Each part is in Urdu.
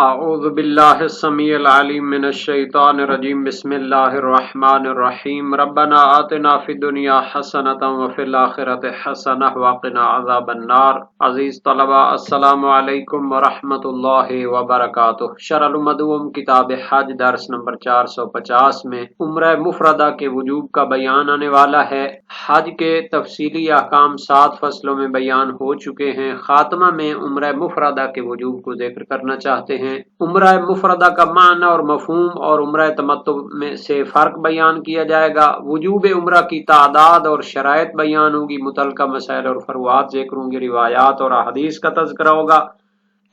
اعوذ باللہ السمیع العلیم من الشیطان الرجیم بسم اللہ الرحمن الرحیم ربنا آتنا فی الدنیا حسنۃ وفی الآخرۃ حسنۃ وقنا عذاب النار۔ عزیز طلبہ السلام علیکم ورحمۃ اللہ وبرکاتہ۔ شرح المدوم کتاب حج درس نمبر 450 میں عمرہ مفردہ کے وجوب کا بیان آنے والا ہے۔ حج کے تفصیلی احکام 7 فصلوں میں بیان ہو چکے ہیں۔ خاتمہ میں عمرہ مفردہ کے وجوب کو ذکر کرنا چاہتے ہیں۔ عمرہ مفردہ کا معنی اور مفہوم اور عمرہ تمتع میں سے فرق بیان کیا جائے گا۔ وجوب عمرہ کی تعداد اور شرائط بیان ہوگی، متعلقہ مسائل اور فروعات ذکر ہوں گے، روایات اور احادیث کا تذکرہ ہوگا،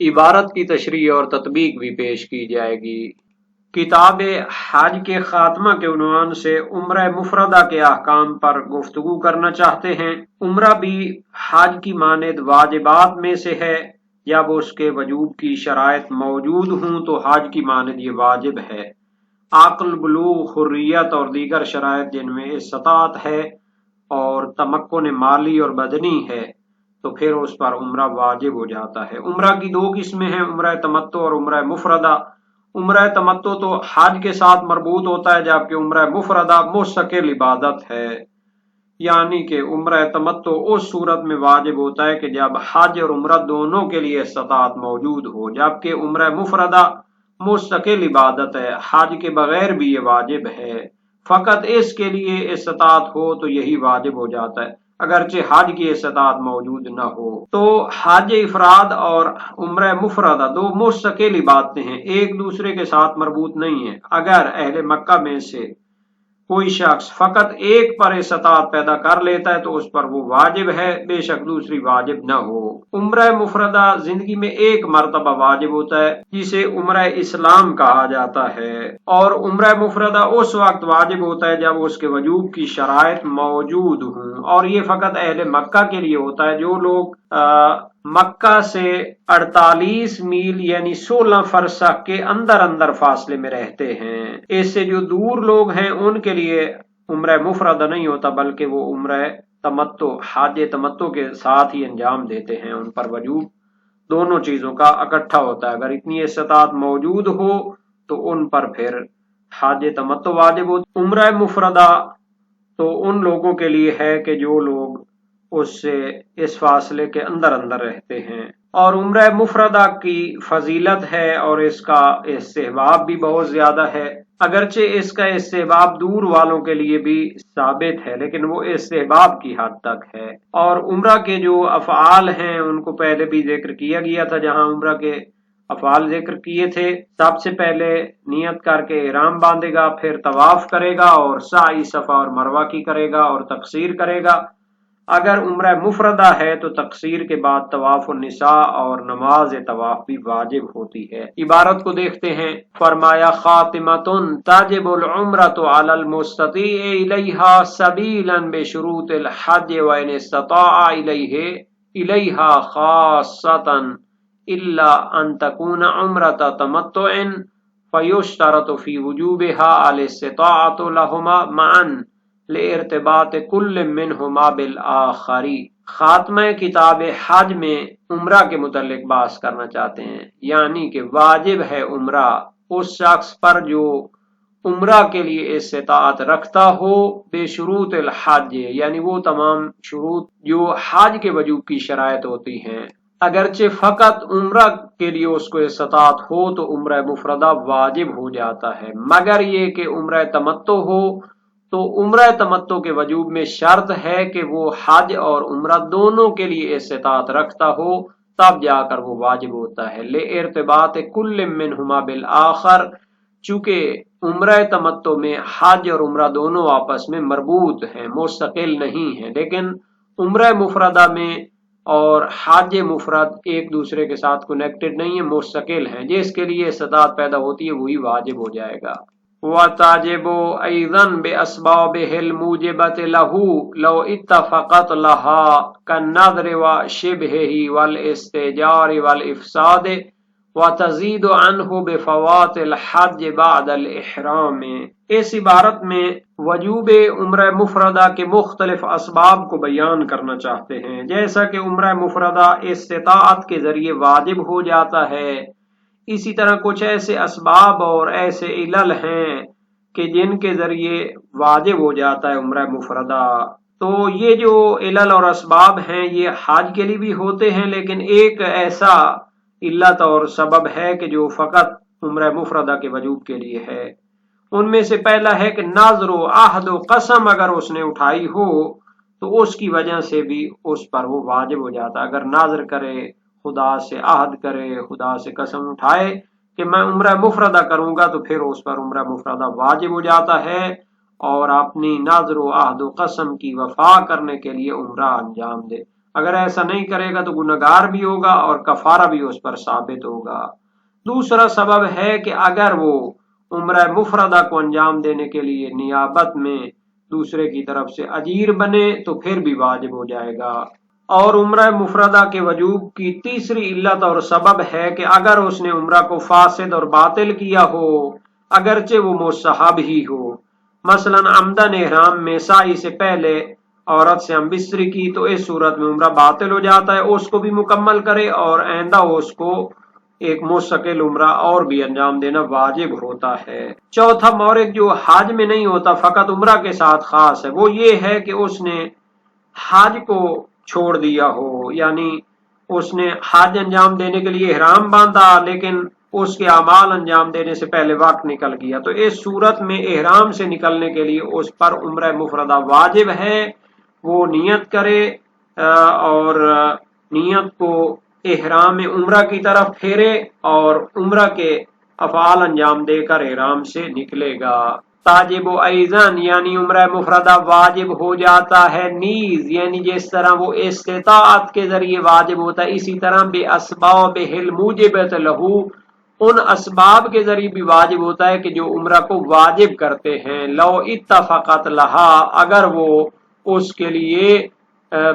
عبارت کی تشریح اور تطبیق بھی پیش کی جائے گی۔ کتاب حج کے خاتمہ کے عنوان سے عمرہ مفردہ کے احکام پر گفتگو کرنا چاہتے ہیں۔ عمرہ بھی حج کی مانند واجبات میں سے ہے۔ جب اس کے وجوب کی شرائط موجود ہوں تو حج کی مانند یہ واجب ہے۔ عقل، بلوغ، حریت اور دیگر شرائط جن میں استطاعت ہے اور تمکن مالی اور بدنی ہے تو پھر اس پر عمرہ واجب ہو جاتا ہے۔ عمرہ کی 2 قسمیں ہیں، عمرہ تمتع اور عمرہ مفردہ۔ عمرہ تمتع تو حج کے ساتھ مربوط ہوتا ہے، جبکہ عمرہ مفردہ مستقل عبادت ہے۔ یعنی کہ عمرہ تمتع اس صورت میں واجب ہوتا ہے کہ جب حج اور عمرہ دونوں کے لیے استطاعت موجود ہو، جبکہ عمرہ مفردہ مستقل عبادت ہے، حج کے بغیر بھی یہ واجب ہے۔ فقط اس کے لیے استطاعت ہو تو یہی واجب ہو جاتا ہے، اگرچہ حج کی استطاعت موجود نہ ہو۔ تو حج افراد اور عمرہ مفردہ 2 مستقل عبادتیں ہیں، ایک دوسرے کے ساتھ مربوط نہیں ہیں۔ اگر اہل مکہ میں سے کوئی شخص فقط ایک پر استطاعت پیدا کر لیتا ہے تو اس پر وہ واجب ہے، بے شک دوسری واجب نہ ہو۔ عمرہ مفردہ زندگی میں ایک مرتبہ واجب ہوتا ہے، جسے عمرہ اسلام کہا جاتا ہے، اور عمرہ مفردہ اس وقت واجب ہوتا ہے جب اس کے وجوب کی شرائط موجود ہوں، اور یہ فقط اہل مکہ کے لیے ہوتا ہے۔ جو لوگ مکہ سے 48 میل یعنی 16 فرسخ کے اندر فاصلے میں رہتے ہیں، اس سے جو دور لوگ ہیں ان کے لیے عمرہ مفردہ نہیں ہوتا، بلکہ وہ عمرہ تمتع، حج تمتع کے ساتھ ہی انجام دیتے ہیں۔ ان پر وجوب دونوں چیزوں کا اکٹھا ہوتا ہے۔ اگر اتنی استطاعت موجود ہو تو ان پر پھر حج تمتع واجب ہو۔ عمرہ مفردہ تو ان لوگوں کے لیے ہے کہ جو لوگ اس سے اس فاصلے کے اندر رہتے ہیں، اور عمرہ مفردہ کی فضیلت ہے اور اس کا استحباب بھی بہت زیادہ ہے۔ اگرچہ اس کا استحباب دور والوں کے لیے بھی ثابت ہے، لیکن وہ استحباب کی حد تک ہے۔ اور عمرہ کے جو افعال ہیں ان کو پہلے بھی ذکر کیا گیا تھا، جہاں عمرہ کے افعال ذکر کیے تھے۔ سب سے پہلے نیت کر کے احرام باندھے گا، پھر طواف کرے گا اور سعی صفا اور مروہ کی کرے گا اور تقصیر کرے گا۔ اگر عمرہ مفردہ ہے تو تقصیر کے بعد طواف النساء اور نماز طواف بھی واجب ہوتی ہے۔ عبارت کو دیکھتے ہیں، فرمایا خاتمۃ تجب العمرۃ علی المستطیع الیہا سبیلا بشروط الحج وان استطاع الیہا خاصۃ الا ان تکون عمرۃ تمتع فیشترط فی وجوبها الاستطاعۃ لہما معا لارتباط کل منہما بالآخر۔ خاتمہ کتاب حج میں عمرہ کے متعلق بحث کرنا چاہتے ہیں، یعنی کہ واجب ہے عمرہ اس شخص پر جو عمرہ کے لیے استطاعت رکھتا ہو بے شروط الحج، یعنی وہ تمام شروط جو حج کے وجوب کی شرائط ہوتی ہیں۔ اگرچہ فقط عمرہ کے لیے اس کو استطاعت ہو تو عمرہ مفردہ واجب ہو جاتا ہے، مگر یہ کہ عمرہ تمتع ہو تو عمرہ تمتع کے وجوب میں شرط ہے کہ وہ حج اور عمرہ دونوں کے لیے استطاعت رکھتا ہو، تب جا کر وہ واجب ہوتا ہے۔ لارتباط کل منہما بالآخر، چونکہ عمرہ تمتع میں حج اور عمرہ دونوں آپس میں مربوط ہیں، مستقل نہیں ہیں، لیکن عمرہ مفردہ میں اور حج مفرد ایک دوسرے کے ساتھ کنیکٹڈ نہیں ہیں، مستقل ہیں۔ جس کے لیے استطاعت پیدا ہوتی ہے وہی واجب ہو جائے گا۔ وَتَجِبُ أَيْضًا بِأَسْبَابِهِ الْمُوجِبَةِ لَهُ لَوْ اتَّفَقَتْ لَهَا كَالنَّذْرِ وَشِبْهِهِ وَالْإِسْتِئْجَارِ وَالْإِفْسَادِ وَتَزِيدُ عَنْهُ بِفَوَاتِ الْحَجِّ بَعْدَ الْإِحْرَامِ۔ اس عبارت میں وجوب عمرہ مفردہ کے مختلف اسباب کو بیان کرنا چاہتے ہیں۔ جیسا کہ عمرہ مفردہ استطاعت کے ذریعے واجب ہو جاتا ہے، اسی طرح کچھ ایسے اسباب اور ایسے علل ہیں کہ جن کے ذریعے واجب ہو جاتا ہے عمرہ مفردہ۔ تو یہ جو علل اور اسباب ہیں یہ حج کے لیے بھی ہوتے ہیں، لیکن ایک ایسا علت اور سبب ہے کہ جو فقط عمرہ مفردہ کے وجوب کے لیے ہے۔ ان میں سے پہلا ہے کہ نذر و عہد و قسم اگر اس نے اٹھائی ہو تو اس کی وجہ سے بھی اس پر وہ واجب ہو جاتا ہے۔ اگر نذر کرے، خدا سے عہد کرے، خدا سے قسم اٹھائے کہ میں عمرہ مفردہ کروں گا، تو پھر اس پر عمرہ مفردہ واجب ہو جاتا ہے، اور اپنی نذر و عہد و قسم کی وفا کرنے کے لیے عمرہ انجام دے۔ اگر ایسا نہیں کرے گا تو گنہگار بھی ہوگا اور کفارہ بھی اس پر ثابت ہوگا۔ دوسرا سبب ہے کہ اگر وہ عمرہ مفردہ کو انجام دینے کے لیے نیابت میں دوسرے کی طرف سے اجیر بنے تو پھر بھی واجب ہو جائے گا۔ اور عمرہ مفردہ کے وجوب کی تیسری علت اور سبب ہے کہ اگر اس نے عمرہ کو فاسد اور باطل کیا ہو، اگرچہ وہ مستحب ہی ہو، مثلا عمدن احرام میں سعی سے پہلے عورت سے ہم بستری کی، تو اس صورت میں عمرہ باطل ہو جاتا ہے۔ اس کو بھی مکمل کرے اور آئندہ اس کو ایک مستقل عمرہ اور بھی انجام دینا واجب ہوتا ہے۔ چوتھا مورد جو حج میں نہیں ہوتا، فقط عمرہ کے ساتھ خاص ہے، وہ یہ ہے کہ اس نے حج کو چھوڑ دیا ہو، یعنی اس نے حج انجام دینے کے لیے احرام باندھا لیکن اس کے اعمال انجام دینے سے پہلے وقت نکل گیا، تو اس صورت میں احرام سے نکلنے کے لیے اس پر عمرہ مفردہ واجب ہے۔ وہ نیت کرے اور نیت کو احرام عمرہ کی طرف پھیرے اور عمرہ کے افعال انجام دے کر احرام سے نکلے گا۔ تاجب و ایزن یعنی عمرہ مفردہ واجب ہو جاتا ہے نیز، یعنی جس طرح وہ استطاعت کے ذریعے واجب ہوتا ہے، اسی طرح بے اسباب الموجبۃ لہو، ان اسباب کے ذریعے بھی واجب ہوتا ہے کہ جو عمرہ کو واجب کرتے ہیں۔ لو اتفقت لہا، اگر وہ اس کے لیے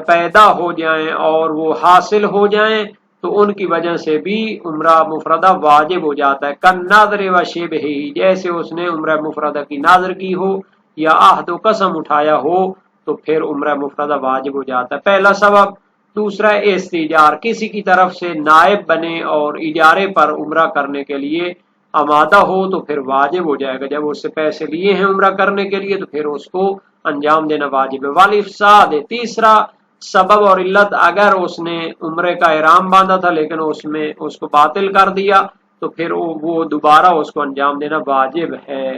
پیدا ہو جائیں اور وہ حاصل ہو جائیں تو ان کی وجہ سے بھی عمرہ مفردہ واجب ہو جاتا ہے۔ کن نذر و شبہ، جیسے اس نے عمرہ مفردہ کی نذر کی ہو یا عہد و قسم اٹھایا ہو تو پھر عمرہ مفردہ واجب ہو جاتا ہے۔ پہلا سبب۔ دوسرا استیجار، کسی کی طرف سے نائب بنے اور اجارے پر عمرہ کرنے کے لیے آمادہ ہو تو پھر واجب ہو جائے گا۔ جب اس سے پیسے لیے ہیں عمرہ کرنے کے لیے تو پھر اس کو انجام دینا واجب ہے۔ والافساد، تیسرا سبب اور علت، اگر اس نے عمرے کا احرام باندھا تھا لیکن اس کو باطل کر دیا تو پھر وہ دوبارہ اس کو انجام دینا واجب ہے۔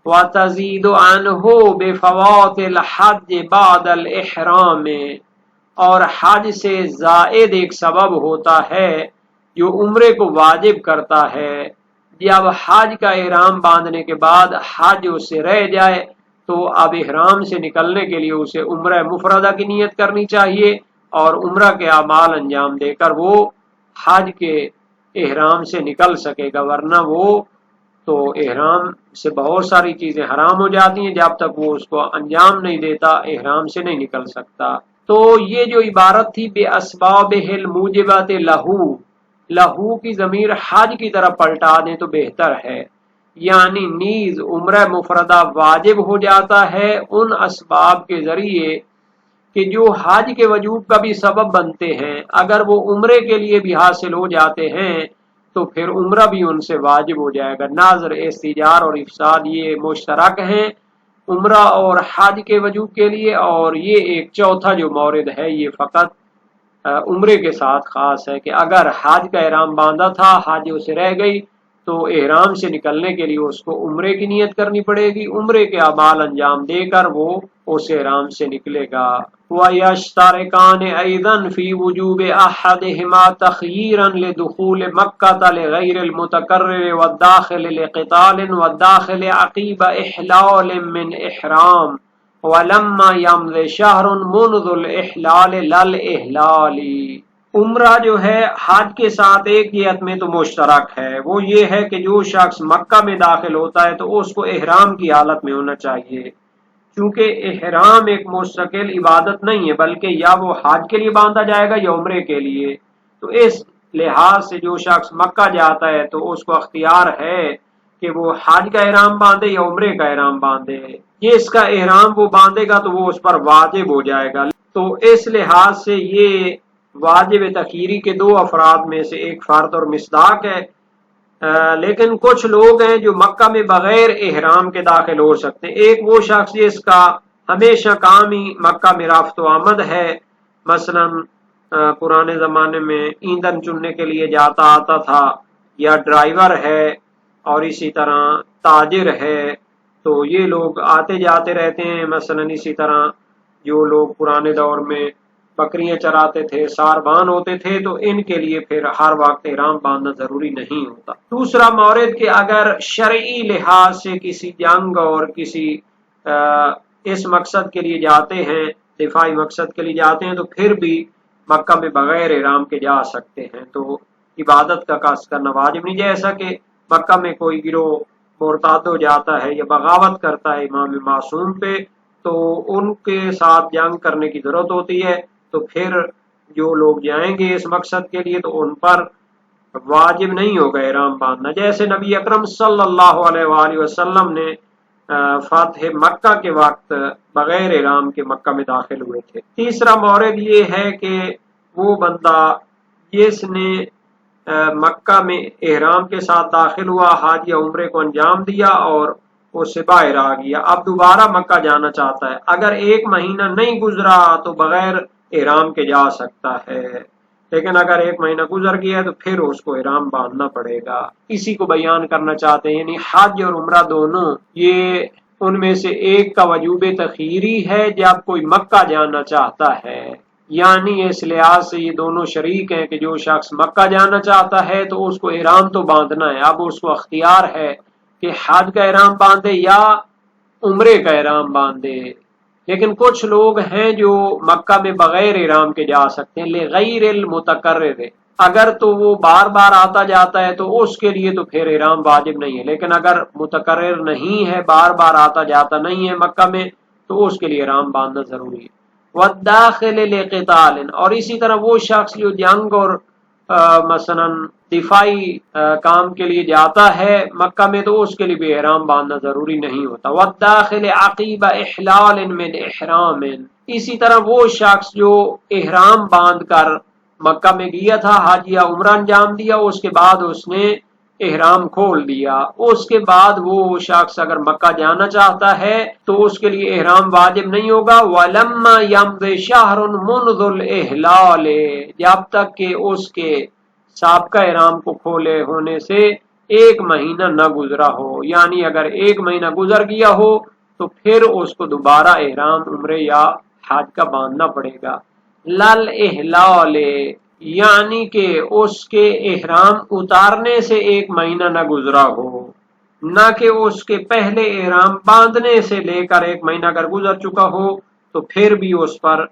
وَتَزِيدُ عَنْهُ بِفَوَاتِ الْحَجِّ بَعْدَ الْإِحْرَامِ، اور حج سے زائد ایک سبب ہوتا ہے جو عمرے کو واجب کرتا ہے۔ جب حج کا احرام باندھنے کے بعد حج اس سے رہ جائے تو اب احرام سے نکلنے کے لیے اسے عمرہ مفردہ کی نیت کرنی چاہیے اور عمرہ کے اعمال انجام دے کر وہ حج کے احرام سے نکل سکے گا، ورنہ وہ تو احرام سے بہت ساری چیزیں حرام ہو جاتی ہیں، جب تک وہ اس کو انجام نہیں دیتا احرام سے نہیں نکل سکتا۔ تو یہ جو عبارت تھی بے اسبابہ الموجبات لہو کی ضمیر حج کی طرف پلٹا دیں تو بہتر ہے، یعنی نیز عمرہ مفردہ واجب ہو جاتا ہے ان اسباب کے ذریعے کہ جو حج کے وجوب کا بھی سبب بنتے ہیں، اگر وہ عمرے کے لیے بھی حاصل ہو جاتے ہیں تو پھر عمرہ بھی ان سے واجب ہو جائے گا۔ ناظر، استیجار اور افساد یہ مشترک ہیں عمرہ اور حج کے وجوب کے لیے، اور یہ ایک چوتھا جو مورد ہے یہ فقط عمرے کے ساتھ خاص ہے کہ اگر حج کا احرام باندھا تھا، حج اسے رہ گئی تو احرام سے نکلنے کے لیے اس کو عمرے کی نیت کرنی پڑے گی، عمرے کے اعمال انجام دے کر وہ اس احرام سے نکلے گا۔ وَيَشْتَرِكَانِ أَيْضًا فِي وُجُوبِ أَحَدِهِمَا تَخْيِيرًا لِدُخُولِ مَكَّةَ لِغَيْرِ الْمُتَكَرِّرِ وَالدَّاخِلِ لِقِتَالٍ وَالدَّاخِلِ عَقِيبَ إِحْلَالٍ مِّنْ إِحْرَامٍ وَلَمَّا يَمْضِ شَهْرٌ مُنْذُ الْإِحْلَالِ لَلْإِحْلَالِ۔ عمرہ جو ہے حج کے ساتھ ایک نیت میں تو مشترک ہے، وہ یہ ہے کہ جو شخص مکہ میں داخل ہوتا ہے تو اس کو احرام کی حالت میں ہونا چاہیے، کیونکہ احرام ایک مستقل عبادت نہیں ہے بلکہ یا وہ حج کے لیے باندھا جائے گا یا عمرے کے لیے، تو اس لحاظ سے جو شخص مکہ جاتا ہے تو اس کو اختیار ہے کہ وہ حج کا احرام باندھے یا عمرے کا احرام باندھے۔ جس کا احرام وہ باندھے گا تو وہ اس پر واجب ہو جائے گا، تو اس لحاظ سے یہ واجب تخیری کے دو افراد میں سے ایک فرد اور مصداق ہے۔ لیکن کچھ لوگ ہیں جو مکہ میں بغیر احرام کے داخل ہو سکتے ہیں۔ ایک وہ شخص جس کا ہمیشہ کام ہی مکہ میں رفت و آمد ہے، مثلا پرانے زمانے میں ایندھن چننے کے لیے جاتا آتا تھا، یا ڈرائیور ہے، اور اسی طرح تاجر ہے، تو یہ لوگ آتے جاتے رہتے ہیں۔ مثلا اسی طرح جو لوگ پرانے دور میں بکریاں چراتے تھے، ساربان ہوتے تھے، تو ان کے لیے پھر ہر وقت احرام باندھنا ضروری نہیں ہوتا۔ دوسرا مورد کہ اگر شرعی لحاظ سے کسی جنگ اور کسی اس مقصد کے لیے جاتے ہیں، دفاعی مقصد کے لیے جاتے ہیں، تو پھر بھی مکہ میں بغیر احرام کے جا سکتے ہیں، تو عبادت کا قصد کرنا واجب نہیں۔ جیسا کہ مکہ میں کوئی گروہ مرتد ہو جاتا ہے یا بغاوت کرتا ہے امام معصوم پہ، تو ان کے ساتھ جنگ کرنے کی ضرورت ہوتی ہے، تو پھر جو لوگ جائیں گے اس مقصد کے لیے تو ان پر واجب نہیں ہوگا احرام باندھنا۔ جیسے نبی اکرم صلی اللہ علیہ وآلہ وسلم نے فتح مکہ کے وقت بغیر احرام کے مکہ میں داخل ہوئے تھے۔ تیسرا مورد یہ ہے کہ وہ بندہ جس نے مکہ میں احرام کے ساتھ داخل ہوا، حج یا عمرے کو انجام دیا اور اس سے باہر آ گیا، اب دوبارہ مکہ جانا چاہتا ہے، اگر 1 مہینہ نہیں گزرا تو بغیر احرام کے جا سکتا ہے، لیکن اگر 1 مہینہ گزر گیا تو پھر اس کو احرام باندھنا پڑے گا۔ اسی کو بیان کرنا چاہتے ہیں، یعنی حج اور عمرہ دونوں، یہ ان میں سے ایک کا وجوب تخیری ہے جب کوئی مکہ جانا چاہتا ہے، یعنی اس لحاظ سے یہ دونوں شریک ہیں کہ جو شخص مکہ جانا چاہتا ہے تو اس کو احرام تو باندھنا ہے، اب اس کو اختیار ہے کہ حج کا احرام باندھے یا عمرے کا احرام باندھے۔ لیکن کچھ لوگ ہیں جو مکہ میں بغیر احرام کے جا سکتے ہیں، لغیر المتقرر، اگر تو وہ بار بار آتا جاتا ہے تو اس کے لیے تو پھر احرام واجب نہیں ہے، لیکن اگر متقرر نہیں ہے، بار بار آتا جاتا نہیں ہے مکہ میں، تو اس کے لیے احرام باندھنا ضروری ہے۔ والداخل لقتال، اور اسی طرح وہ شخص جو جنگ اور مثلا دفاعی کام کے لیے جاتا ہے مکہ میں، تو اس کے لیے بھی احرام باندھنا ضروری نہیں ہوتا۔ والداخل عقیب احلال من احرام، اسی طرح وہ شخص جو احرام باندھ کر مکہ میں گیا تھا، حج یا عمرہ انجام دیا، اس کے بعد اس نے احرام کھول دیا، اس کے بعد وہ شخص اگر مکہ جانا چاہتا ہے تو اس کے لیے احرام واجب نہیں ہوگا۔ وَلَمَّا يَمْضِ شَهْرٌ مُنْذُ الْإِحْلَالِ، جب تک کہ اس کے سابقہ احرام کو کھولے ہونے سے 1 مہینہ نہ گزرا ہو، یعنی اگر 1 مہینہ گزر گیا ہو تو پھر اس کو دوبارہ احرام عمرے یا حج کا باندھنا پڑے گا۔ لل احلال، یعنی کہ اس کے احرام اتارنے سے 1 مہینہ نہ گزرا ہو، نہ کہ اس کے پہلے احرام باندھنے سے لے کر 1 مہینہ اگر گزر چکا ہو تو پھر بھی اس پر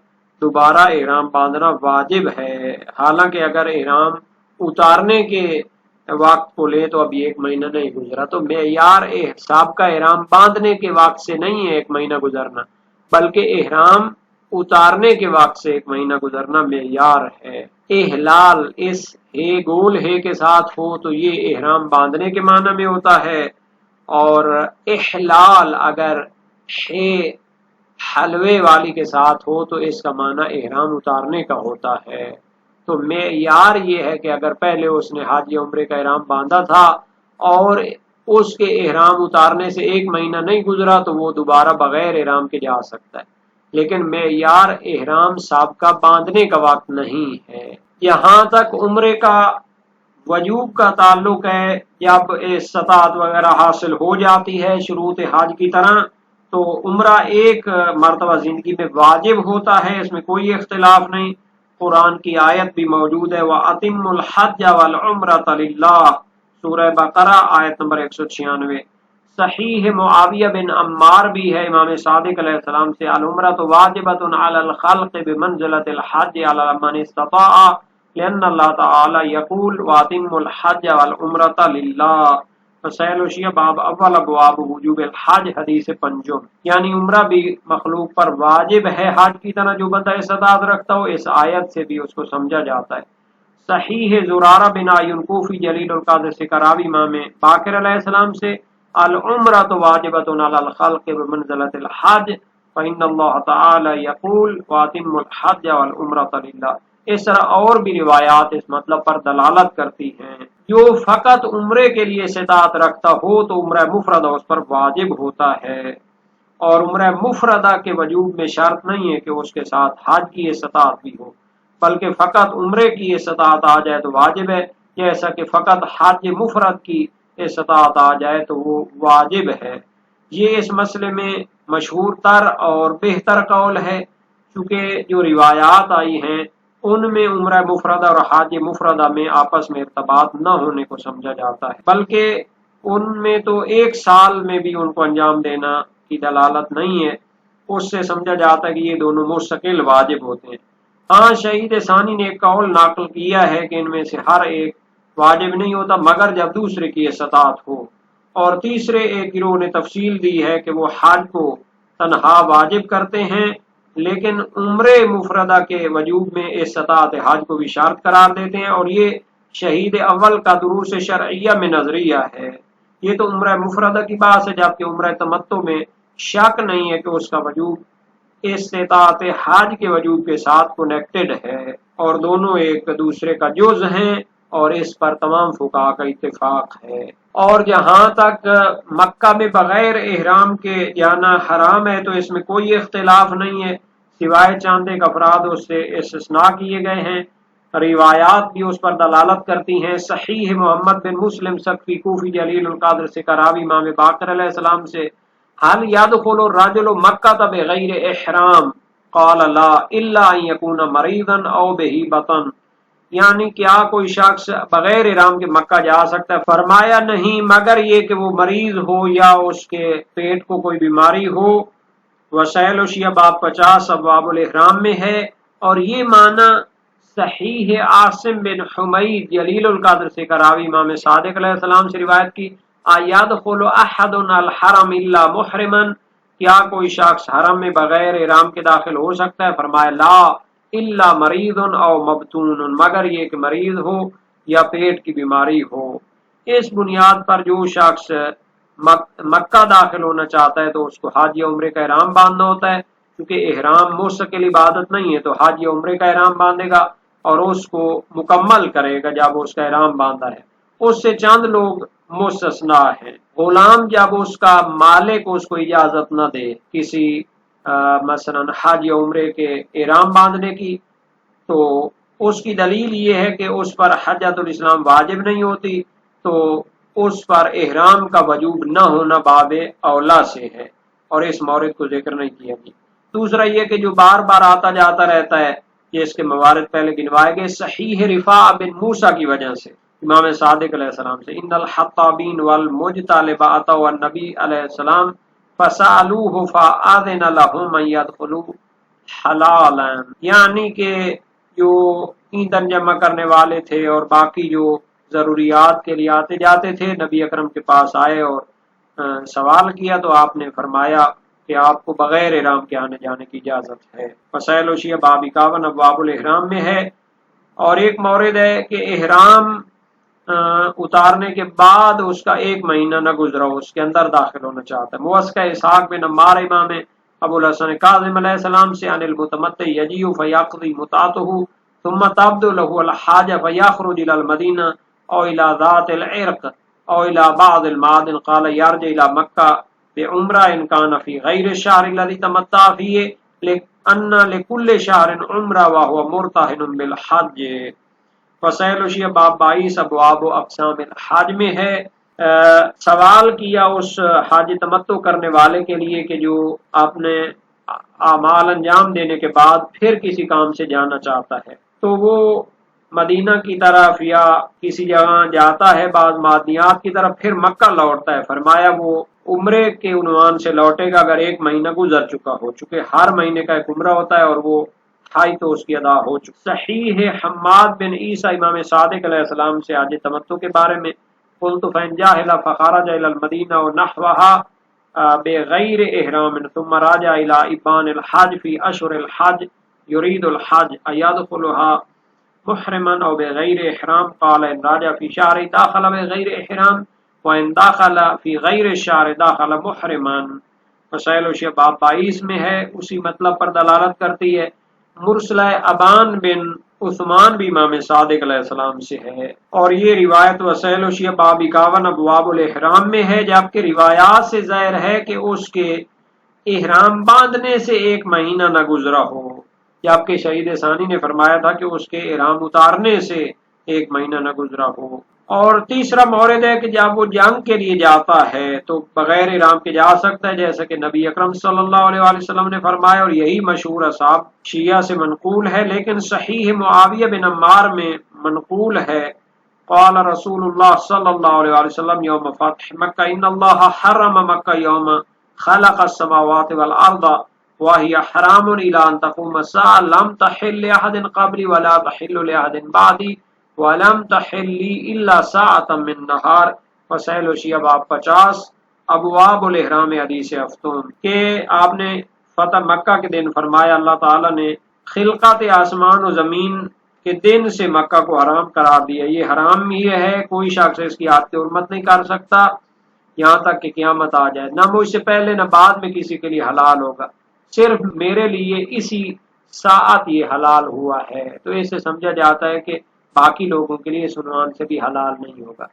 دوبارہ احرام باندھنا واجب ہے، حالانکہ اگر احرام اتارنے کے وقت کو لے تو ابھی 1 مہینہ نہیں گزرا، تو معیار سابقہ احرام باندھنے کے وقت سے نہیں ہے 1 مہینہ گزرنا، بلکہ احرام اتارنے کے وقت سے 1 مہینہ گزرنا معیار ہے۔ احلال اس ہے گول ہے کے ساتھ ہو تو یہ احرام باندھنے کے معنی میں ہوتا ہے، اور احلال اگر ہے حلوے والی کے ساتھ ہو تو اس کا معنی احرام اتارنے کا ہوتا ہے۔ تو معیار یہ ہے کہ اگر پہلے اس نے حج یا عمرے کا احرام باندھا تھا اور اس کے احرام اتارنے سے 1 مہینہ نہیں گزرا تو وہ دوبارہ بغیر احرام کے جا سکتا ہے، لیکن معیار احرام سابقہ باندھنے کا وقت نہیں ہے۔ یہاں تک عمرے کا وجوب کا تعلق ہے، جب استطاعت وغیرہ حاصل ہو جاتی ہے شروط حج کی طرح تو عمرہ 1 مرتبہ زندگی میں واجب ہوتا ہے، اس میں کوئی اختلاف نہیں۔ قرآن کی آیت بھی موجود ہے، وَأَتِمُّ الْحَجَّ وَالْعُمْرَةَ لِلَّهِ، سورہ بقرہ آیت نمبر 196۔ صحیح معاویہ بن عمار بھی ہے امام صادق علیہ السلام سے، العمرۃ واجبۃ علی الخلق بمنزلۃ الحج علی من استطاع، لأن اللہ تعالی یقول واتموا الحج والعمرۃ للہ، فسائل وشیہ باب اول ابواب وجوب الحج، حدیث 5، یعنی عمرہ بھی مخلوق پر واجب ہے حج کی طرح جو بندہ استطاعت رکھتا ہو، اس آیت سے بھی اس کو سمجھا جاتا ہے۔ صحیح زرارہ بن عیون کوفی جلیل القدر سکراوی امام باقر علیہ السلام سے، العمرۃ واجبۃ علی الخلق بمنزلۃ الحج فإن اللہ تعالی یقول واتموا الحج والعمرۃ للہ۔ اس طرح اور بھی روایات اس مطلب پر دلالت کرتی ہیں۔ جو فقط عمرے کے لیے استطاعت رکھتا ہو تو عمرہ مفردہ اس پر واجب ہوتا ہے، اور عمرہ مفردہ کے وجوب میں شرط نہیں ہے کہ اس کے ساتھ حج کی استطاعت بھی ہو، بلکہ فقط عمرے کی استطاعت آ جائے تو واجب ہے، جیسا کہ فقط حج مفرد کی استطاعت آ جائے تو وہ واجب ہے۔ یہ اس مسئلے میں مشہور تر اور بہتر قول ہے، چونکہ جو روایات آئی ہیں ان میں عمرہ مفردہ اور حج مفردہ میں آپس میں ارتباط نہ ہونے کو سمجھا جاتا ہے، بلکہ ان میں تو ایک سال میں بھی ان کو انجام دینا کی دلالت نہیں ہے، اس سے سمجھا جاتا ہے کہ یہ دونوں مستقل واجب ہوتے ہیں۔ ہاں شہید ثانی نے ایک قول نقل کیا ہے کہ ان میں سے ہر ایک واجب نہیں ہوتا مگر جب دوسرے کی استطاعت ہو، اور تیسرے ایک گروہ نے تفصیل دی ہے کہ وہ حج کو تنہا واجب کرتے ہیں لیکن عمرے مفردہ کے وجوب میں استطاعت حج کو بھی شرط قرار دیتے ہیں، اور یہ شہید اول کا دروس شرعیہ میں نظریہ ہے۔ یہ تو عمرہ مفردہ کی بات ہے، جبکہ عمرہ تمتع میں شک نہیں ہے کہ اس کا وجوب استطاعت حج کے وجوب کے ساتھ کنیکٹڈ ہے اور دونوں ایک دوسرے کا جز ہیں، اور اس پر تمام فقہاء کا اتفاق ہے۔ اور جہاں تک مکہ میں بغیر احرام کے جانا حرام ہے تو اس میں کوئی اختلاف نہیں ہے، سوائے چاند ایک افراد اس سے استثناء کیے گئے ہیں، روایات بھی اس پر دلالت کرتی ہیں۔ صحیح محمد بن مسلم سقفی کوفی جلیل القدر سے کراوی امام باقر علیہ السلام سے حل يدخل الرجل مکہ بغیر احرام قال لا الا ان يكون مريضا او به بطن، یعنی کیا کوئی شخص بغیر احرام کے مکہ جا سکتا ہے؟ فرمایا نہیں مگر یہ کہ وہ مریض ہو یا اس کے پیٹ کو کوئی بیماری ہو۔ وسائل وشیہ باب 50 ابواب الاحرام میں ہے، اور یہ معنی صحیح عاصم بن حمید جلیل القدر سے کراوی امام صادق علیہ السلام سے روایت کی یدخل احد الحرم الا محرما، کیا کوئی شخص حرم میں بغیر احرام کے داخل ہو سکتا ہے؟ فرمایا لا الا مریض او مبتون، مگر یہ کہ مریض ہو یا پیٹ کی بیماری ہو۔ اس بنیاد پر جو شخص مکہ داخل ہونا چاہتا ہے تو اس کو حج یا عمرے کا احرام باندھنا ہوتا ہے، کیونکہ احرام مستقل عبادت نہیں ہے تو حج یا عمرے کا احرام باندھے گا اور اس کو مکمل کرے گا جب اس کا احرام باندھا ہے۔ اس سے چند لوگ مستثنا ہیں۔ غلام جب اس کا مالک اس کو اجازت نہ دے کسی مثلا حج یا عمرے کے احرام باندھنے کی، تو اس کی دلیل یہ ہے کہ اس پر حجۃ الاسلام واجب نہیں ہوتی، تو اس پر احرام کا وجوب نہ ہونا باب اولا سے ہے، اور اس مورد کو ذکر نہیں کیا گیا۔ دوسرا یہ کہ جو بار بار آتا جاتا رہتا ہے، یہ اس کے موارد پہلے گنوائے گئے صحیح رفاع بن موسیٰ کی وجہ سے امام صادق علیہ السلام سے ان الحطابین والمجتالبہ اتوا النبی علیہ السلام فسألوہ فآذن لهم ان يدخلوا حلالا، یعنی کہ جو ایندھن جمع کرنے والے تھے اور باقی جو ضروریات کے لیے آتے جاتے تھے نبی اکرم کے پاس آئے اور سوال کیا تو آپ نے فرمایا کہ آپ کو بغیر احرام کے آنے جانے کی اجازت ہے۔ مسائل وشیہ باب 51 ابواب الاحرام میں ہے۔ اور ایک مورد ہے کہ احرام اتارنے کے بعد اس کا ایک مہینہ نہ گزرا اس کے اندر داخل ہونا چاہتا ہے۔ موثق اسحاق بن عمار امام ابو الحسن کاظم علیہ السلام سے عن المتمتع یجیء فیقضی متعته ثم تبدو له الحاجہ فیخرج الى المدینہ او الى ذات العرق او الى بعض المعادن قال یرجع الى مکہ بعمرہ ان کان فی غیر الشہر الذی تمتع فیہ لأن لكل شہر عمرہ وهو مرتہن بالحج۔ وسائل وشیہ باب 22 ابواب اقسام الحج میں ہے۔ سوال کیا اس حج تمتع کرنے والے کے لیے کہ جو اپنے اعمال انجام دینے کے بعد پھر کسی کام سے جانا چاہتا ہے تو وہ مدینہ کی طرف یا کسی جگہ جاتا ہے بعض معدنیات کی طرف پھر مکہ لوٹتا ہے، فرمایا وہ عمرے کے عنوان سے لوٹے گا اگر ایک مہینہ گزر چکا ہو، چونکہ ہر مہینے کا ایک عمرہ ہوتا ہے اور وہ حج تو اس کی ادا ہو چکی۔ صحیح حماد بن عیسیٰ امام صادق علیہ السلام سے حج تمتع کے بارے میں قلت فإن جاهل فخرج إلى المدینہ ونحوها بغیر احرام ثم راجع إلى إبان الحج في أشهر الحج يريد الحج أيدخلها محرما أو بغیر احرام قال إن راجع في شهر داخل بغیر احرام وإن داخل في غیر الشهر داخل محرما۔ مسائل وشیہ باب 22 میں ہے، اسی مطلب پر دلالت کرتی ہے۔ مرسلہ ابان بن عثمان بھی امام صادق علیہ السلام سے ہے، اور یہ روایت وسائل وشیہ باب 51 ابواب الاحرام میں ہے، جبکہ روایات سے ظاہر ہے کہ اس کے احرام باندھنے سے 1 مہینہ نہ گزرا ہو، جبکہ شہید ثانی نے فرمایا تھا کہ اس کے احرام اتارنے سے 1 مہینہ نہ گزرا ہو۔ اور تیسرا مورد ہے کہ جب وہ جنگ کے لیے جاتا ہے تو بغیر احرام کے جا سکتا ہے، جیسا کہ نبی اکرم صلی اللہ علیہ وآلہ وسلم نے فرمایا، اور یہی مشہور اصحاب شیعہ سے منقول ہے، لیکن صحیح معاویہ بن عمار میں منقول ہے، قال رسول اللہ صلی اللہ علیہ وآلہ وسلم یوم فتح مکہ ان اللہ حرم مکہ یوم خلق السماوات والارض وهي حرام الى ان تقوم الساعة لم تحل لأحد قبلی ولا تحل لأحد بعدی وَلَمْ تَحِلِّ إِلَّا سَاعَةً مِّن نَّهَارٍ وسائل وشیہ باب 50 ابواب الاحرام حدیث ہفتون کہ آپ نے فتح مکہ کے دن فرمایا اللہ تعالیٰ نے خلقت آسمان و زمین کے دن سے مکہ کو حرام قرار دیا، یہ حرام یہ ہے، کوئی شخص اس کی عادت حرمت نہیں کر سکتا یہاں تک کہ قیامت آ جائے، نہ مجھ سے پہلے نہ بعد میں کسی کے لیے حلال ہوگا، صرف میرے لیے اسی ساعت یہ حلال ہوا ہے۔ تو اس سے سمجھا جاتا ہے کہ باقی لوگوں کے لیے اس عنوان سے بھی حلال نہیں ہوگا۔